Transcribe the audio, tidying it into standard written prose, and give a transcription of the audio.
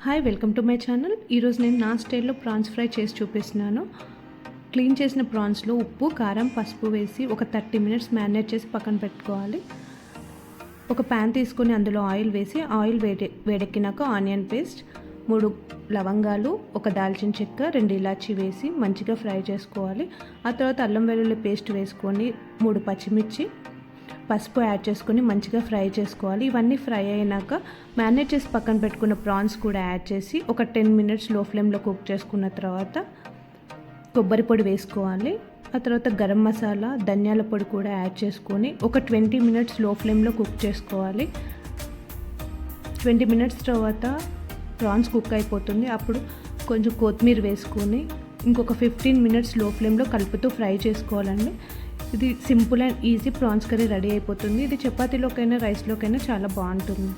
Hi, welcome to my channel. ఈరోజు నేను నా స్టైల్లో ప్రాన్స్ ఫ్రై చేసి చూపిస్తున్నాను. క్లీన్ చేసిన ప్రాన్స్లో ఉప్పు, కారం, పసుపు వేసి ఒక 30 మినిట్స్ మ్యారినేట్ చేసి పక్కన పెట్టుకోవాలి. ఒక ప్యాన్ తీసుకొని అందులో ఆయిల్ వేసి ఆయిల్ వేడెక్కినాక ఆనియన్ పేస్ట్, 3 లవంగాలు, ఒక దాల్చిన చెక్క, 2 ఇలాచీ వేసి మంచిగా ఫ్రై చేసుకోవాలి. ఆ తర్వాత అల్లం వెల్లుల్లి పేస్ట్ వేసుకొని 3 పచ్చిమిర్చి, పసుపు యాడ్ చేసుకొని మంచిగా ఫ్రై చేసుకోవాలి. ఇవన్నీ ఫ్రై అయినాక మ్యారినేట్ చేసి పక్కన పెట్టుకున్న ప్రాన్స్ కూడా యాడ్ చేసి ఒక 10 మినిట్స్ లో ఫ్లేమ్లో కుక్ చేసుకున్న తర్వాత కొబ్బరి పొడి వేసుకోవాలి. ఆ తర్వాత గరం మసాలా, ధనియాల పొడి కూడా యాడ్ చేసుకొని ఒక 20 మినిట్స్ లో ఫ్లేమ్లో కుక్ చేసుకోవాలి. 20 మినిట్స్ తర్వాత ప్రాన్స్ కుక్ అయిపోతుంది. అప్పుడు కొంచెం కొత్తిమీర వేసుకొని ఇంకొక 15 మినిట్స్ లో ఫ్లేమ్లో కలుపుతూ ఫ్రై చేసుకోవాలండి. ఇది simple and easy prawns curry ready అయిపోతుంది. ఇది చపాతీలోకైనా రైస్లోకైనా చాలా బాగుంటుంది.